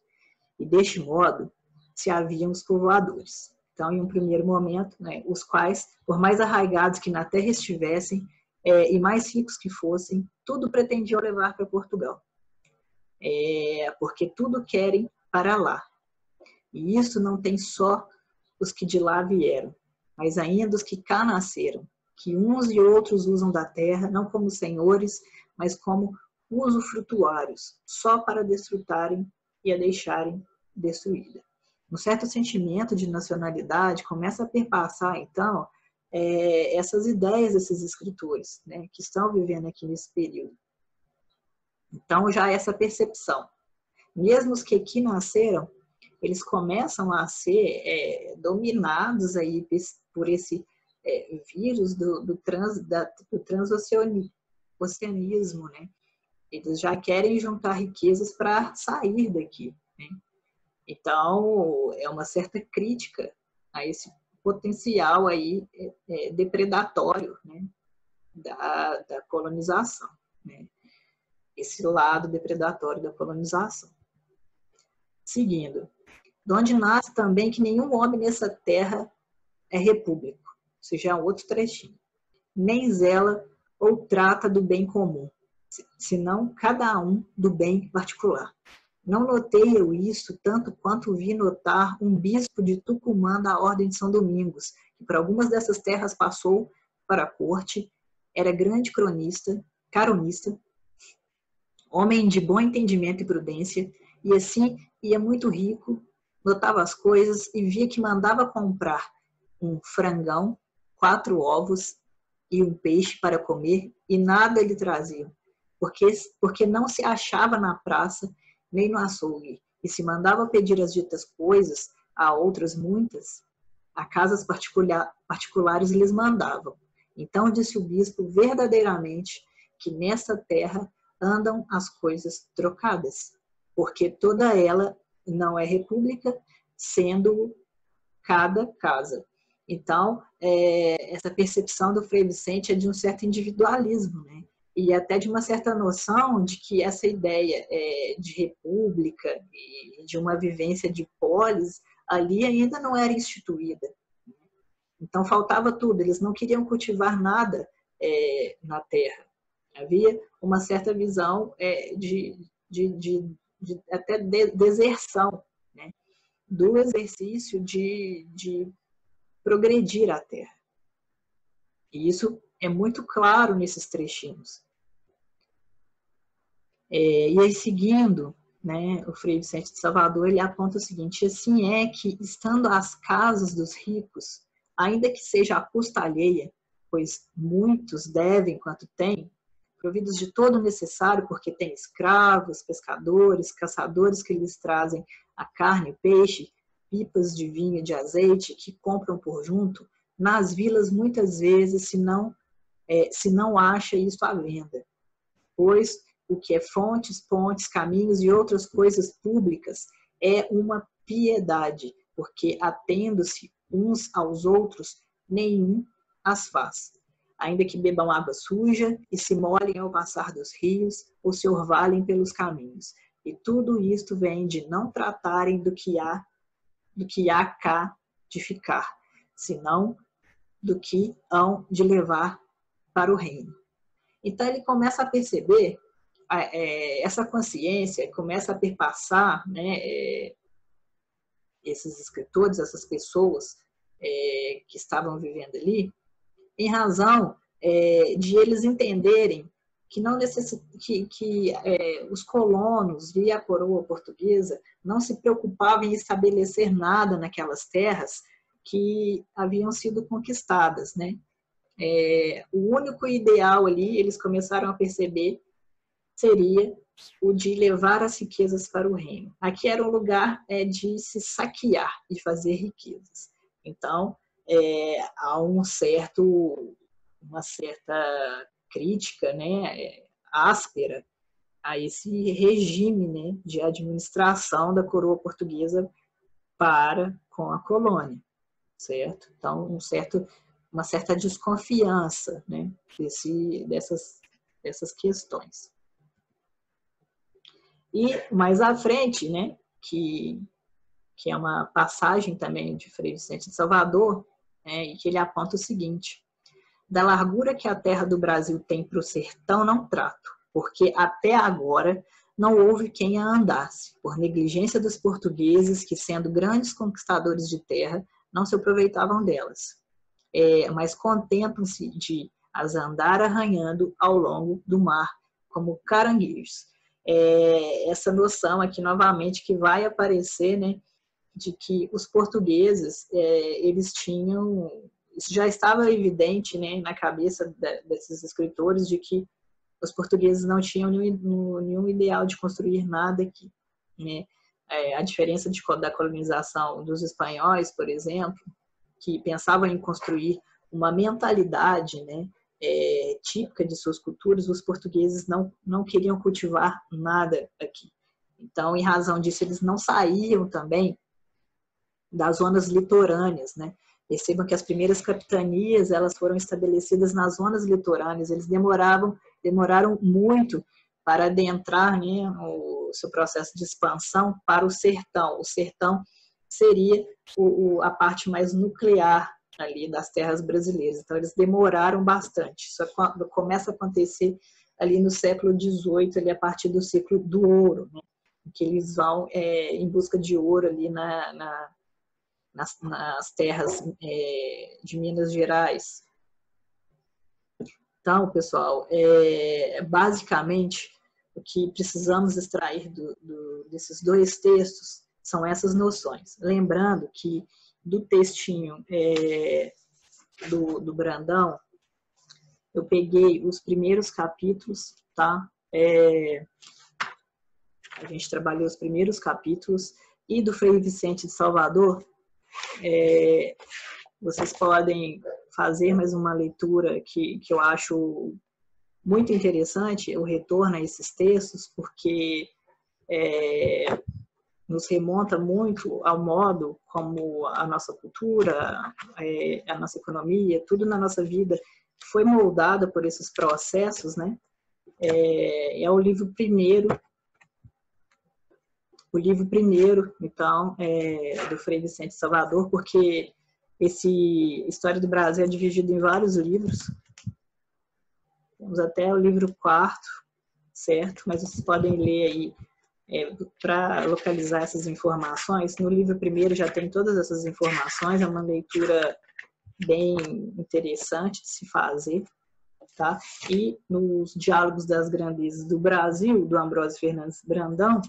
E deste modo se haviam os povoadores. Então, em um primeiro momento, né, os quais, por mais arraigados que na terra estivessem e mais ricos que fossem, tudo pretendiam levar para Portugal. Porque tudo querem para lá. E isso não tem só os que de lá vieram, mas ainda os que cá nasceram, que uns e outros usam da terra, não como senhores, mas como usufrutuários, só para desfrutarem e a deixarem destruída. Um certo sentimento de nacionalidade começa a perpassar, então, essas ideias desses escritores, né, que estão vivendo aqui nesse período. Então, já essa percepção. Mesmo os que aqui nasceram, eles começam a ser dominados aí por esse vírus do transoceanismo, né? Eles já querem juntar riquezas para sair daqui, né? Então, é uma certa crítica a esse potencial aí depredatório, né, da colonização, né? Esse lado depredatório da colonização. Seguindo, de onde nasce também que nenhum homem nessa terra é repúblico, ou seja, é um outro trechinho, nem zela ou trata do bem comum, senão cada um do bem particular. Não notei eu isso tanto quanto vi notar um bispo de Tucumã da Ordem de São Domingos, que por algumas dessas terras passou para a corte, era grande caronista, homem de bom entendimento e prudência, e assim ia muito rico, notava as coisas e via que mandava comprar um frangão, 4 ovos e um peixe para comer, e nada lhe traziam, porque não se achava na praça nem no açougue, e se mandava pedir as ditas coisas a outras muitas, a casas particulares lhes mandavam. Então disse o bispo verdadeiramente que nessa terra andam as coisas trocadas, porque toda ela não é república, sendo cada casa. Então, essa percepção do Frei Vicente é de um certo individualismo, né? E até de uma certa noção de que essa ideia de república e de uma vivência de polis ali ainda não era instituída. Então, faltava tudo, eles não queriam cultivar nada na terra. Havia uma certa visão de até deserção, né, do exercício de progredir a terra. E isso é muito claro nesses trechinhos. E aí, seguindo, né, o Frei Vicente de Salvador, ele aponta o seguinte: assim é que, estando as casas dos ricos, ainda que seja a custa alheia, pois muitos devem quanto têm, providos de todo o necessário, porque têm escravos, pescadores, caçadores que lhes trazem a carne e o peixe, pipas de vinho e de azeite, que compram por junto, nas vilas muitas vezes se não acha isso à venda. Pois o que é fontes, pontes, caminhos e outras coisas públicas é uma piedade, porque atendo-se uns aos outros, nenhum as faz. ainda que bebam água suja e se molhem ao passar dos rios ou se orvalhem pelos caminhos. E tudo isto vem de não tratarem do que há cá de ficar, senão do que hão de levar para o reino. Então ele começa a perceber essa consciência, começa a perpassar, né, esses escritores, essas pessoas que estavam vivendo ali, em razão de eles entenderem que não os colonos e a coroa portuguesa não se preocupavam em estabelecer nada naquelas terras que haviam sido conquistadas, né? O único ideal ali, eles começaram a perceber, seria o de levar as riquezas para o reino. Aqui era um lugar de se saquear, de fazer riquezas. Então, há uma certa crítica, né, áspera a esse regime, né, de administração da coroa portuguesa para com a colônia, certo? Então, uma certa desconfiança, né, dessas questões. E mais à frente, né, que é uma passagem também de Frei Vicente de Salvador, e que ele aponta o seguinte: da largura que a terra do Brasil tem para o sertão não trato, porque até agora não houve quem a andasse, por negligência dos portugueses que, sendo grandes conquistadores de terra, não se aproveitavam delas, mas contentam-se de as andar arranhando ao longo do mar, como caranguejos. Essa noção aqui novamente que vai aparecer, né, de que os portugueses, eles tinham, isso já estava evidente, né, na cabeça desses escritores, de que os portugueses não tinham nenhum ideal de construir nada aqui, né? A diferença da colonização dos espanhóis, por exemplo, que pensavam em construir uma mentalidade, né, típica de suas culturas, os portugueses não queriam cultivar nada aqui. Então, em razão disso, eles não saíam também das zonas litorâneas, né? Percebam que as primeiras capitanias, elas foram estabelecidas nas zonas litorâneas, eles demoraram muito para adentrar, né, o seu processo de expansão para o sertão. O sertão seria a parte mais nuclear ali das terras brasileiras. Então, eles demoraram bastante. Isso começa a acontecer ali no século XVIII, ali a partir do ciclo do ouro, né? Que eles vão em busca de ouro ali nas terras de Minas Gerais. Então, pessoal, basicamente, o que precisamos extrair desses dois textos são essas noções. Lembrando que do textinho do Brandão, eu peguei os primeiros capítulos, tá? A gente trabalhou os primeiros capítulos, e do Frei Vicente de Salvador, vocês podem fazer mais uma leitura que eu acho muito interessante, o retorno a esses textos, porque nos remonta muito ao modo como a nossa cultura, a nossa economia, tudo na nossa vida foi moldada por esses processos, né? É o livro primeiro, então, do Frei Vicente de Salvador, porque História do Brasil é dividido em vários livros. Temos até o livro 4º, certo? Mas vocês podem ler aí para localizar essas informações. No livro 1º já tem todas essas informações, é uma leitura bem interessante de se fazer, tá? E nos Diálogos das Grandezas do Brasil, do Ambrósio Fernandes Brandão,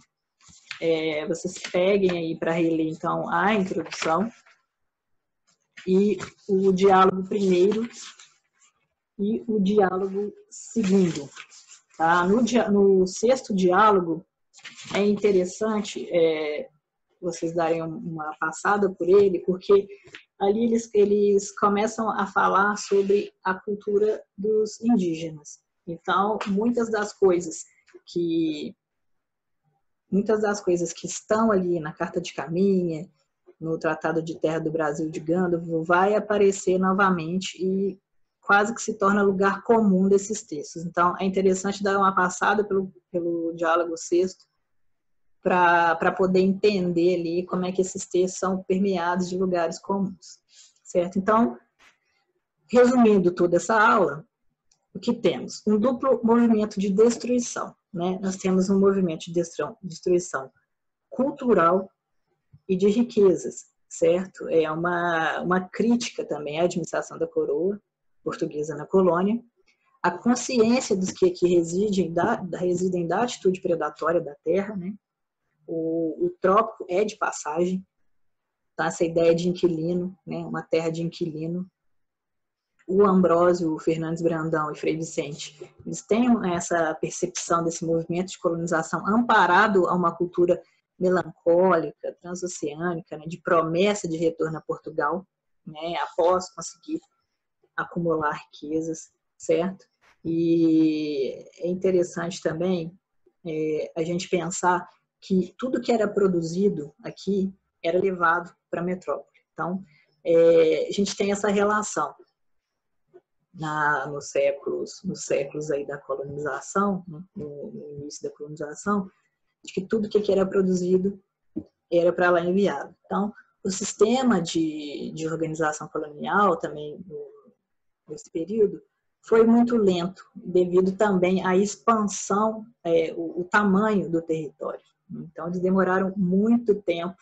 vocês peguem aí para reler, então, a introdução e o diálogo 1º e o diálogo 2º. Tá? No 6º diálogo, é interessante vocês darem uma passada por ele, porque ali eles começam a falar sobre a cultura dos indígenas. Então, muitas das coisas que estão ali na Carta de Caminha, no Tratado de Terra do Brasil de Gandolfo, vai aparecer novamente e quase que se torna lugar comum desses textos. Então, é interessante dar uma passada pelo diálogo sexto para poder entender ali como é que esses textos são permeados de lugares comuns, certo? Então, resumindo toda essa aula, o que temos? Um duplo movimento de destruição, né? Nós temos um movimento de destruição cultural e de riquezas, certo? É uma crítica também à administração da coroa portuguesa na colônia, a consciência dos que aqui residem da atitude predatória da terra, né? O trópico é de passagem, tá? Essa ideia de inquilino, né? Uma terra de inquilino. O Ambrósio, o Fernandes Brandão e Frei Vicente, eles têm essa percepção desse movimento de colonização amparado a uma cultura melancólica, transoceânica, né? De promessa de retorno a Portugal, né? Após conseguir acumular riquezas, certo? E é interessante também a gente pensar que tudo que era produzido aqui era levado para a metrópole. Então, a gente tem essa relação nos séculos aí da colonização, né, no início da colonização, de que tudo que era produzido era para lá enviado. Então, o sistema de organização colonial também nesse período foi muito lento, devido também à expansão, o tamanho do território. Então, eles demoraram muito tempo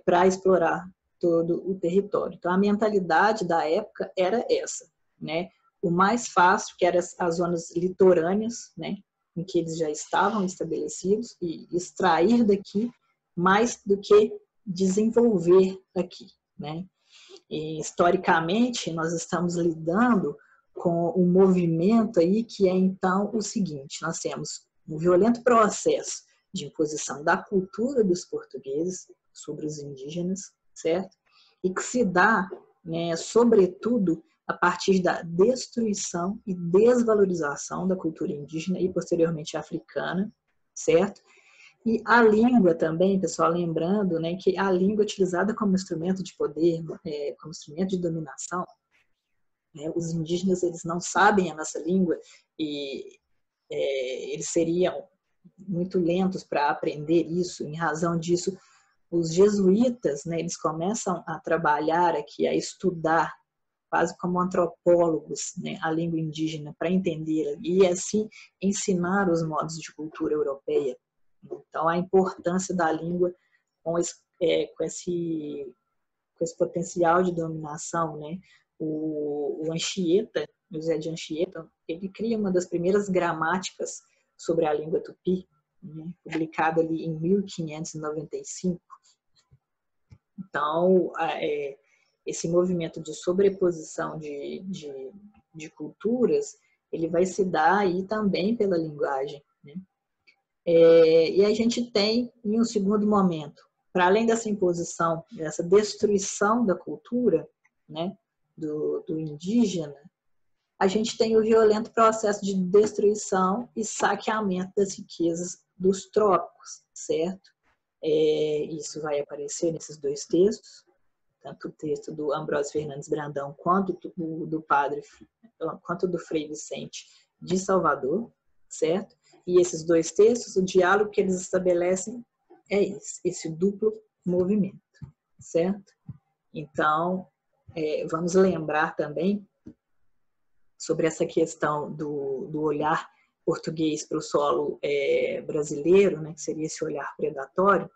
para explorar todo o território. Então, a mentalidade da época era essa, né? O mais fácil, que eram as zonas litorâneas, né? Em que eles já estavam estabelecidos, e extrair daqui mais do que desenvolver aqui, né? E, historicamente, nós estamos lidando com um movimento aí que é, então, o seguinte: nós temos um violento processo de imposição da cultura dos portugueses sobre os indígenas, certo? E que se dá, né, sobretudo, a partir da destruição e desvalorização da cultura indígena e, posteriormente, africana, certo? E a língua também, pessoal, lembrando, né, que a língua é utilizada como instrumento de poder, como instrumento de dominação, né? Os indígenas, eles não sabem a nossa língua e eles seriam muito lentos para aprender isso. Em razão disso, os jesuítas, né, eles começam a trabalhar aqui, a estudar, quase como antropólogos, né, a língua indígena para entender e assim ensinar os modos de cultura europeia. Então, a importância da língua com esse potencial de dominação, né? O Anchieta, José de Anchieta, ele cria uma das primeiras gramáticas sobre a língua tupi, né? Publicada ali em 1595. Então, esse movimento de sobreposição de culturas, ele vai se dar aí também pela linguagem, né? E a gente tem, em um segundo momento, para além dessa imposição, dessa destruição da cultura, né, do indígena, a gente tem o violento processo de destruição e saqueamento das riquezas dos trópicos, certo? Isso vai aparecer nesses dois textos, tanto o texto do Ambrósio Fernandes Brandão quanto quanto do Frei Vicente de Salvador, certo? E esses dois textos, o diálogo que eles estabelecem é esse duplo movimento, certo? Então, vamos lembrar também sobre essa questão do olhar português para o solo brasileiro, né, que seria esse olhar predatório.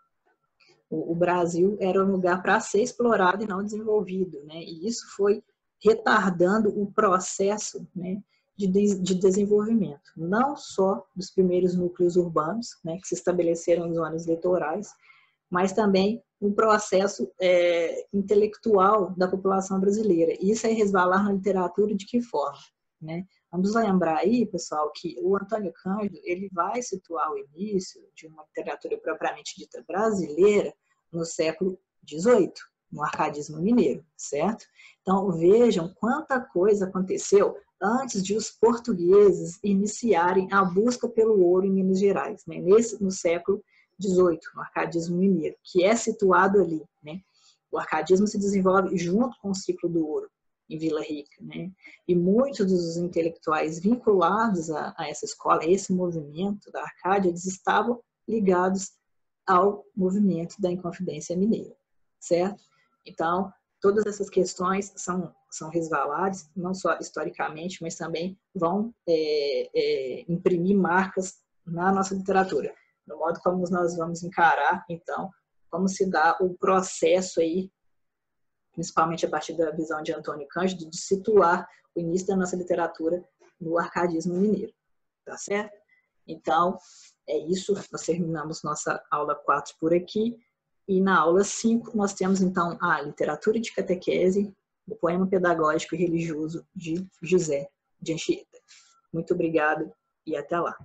O Brasil era um lugar para ser explorado e não desenvolvido, né? E isso foi retardando o processo, né, de desenvolvimento, não só dos primeiros núcleos urbanos, né, que se estabeleceram em zonas litorais, mas também um processo intelectual da população brasileira. E isso é resvalar na literatura de que forma, né? Vamos lembrar aí, pessoal, que o Antônio Cândido, ele vai situar o início de uma literatura propriamente dita brasileira no século XVIII, no arcadismo mineiro, certo? Então, vejam quanta coisa aconteceu antes de os portugueses iniciarem a busca pelo ouro em Minas Gerais, né? No século XVIII, no arcadismo mineiro, que é situado ali, né? O arcadismo se desenvolve junto com o ciclo do ouro, em Vila Rica, né? E muitos dos intelectuais vinculados a essa escola, a esse movimento da Arcádia, eles estavam ligados ao movimento da Inconfidência Mineira, certo? Então, todas essas questões são resvaladas, não só historicamente, mas também vão imprimir marcas na nossa literatura, no modo como nós vamos encarar, então, como se dá o processo aí, principalmente a partir da visão de Antônio Cândido, de situar o início da nossa literatura no arcadismo mineiro, tá certo? Então, é isso, nós terminamos nossa aula 4 por aqui, e na aula 5 nós temos então a literatura de catequese, o poema pedagógico e religioso de José de Anchieta. Muito obrigado e até lá.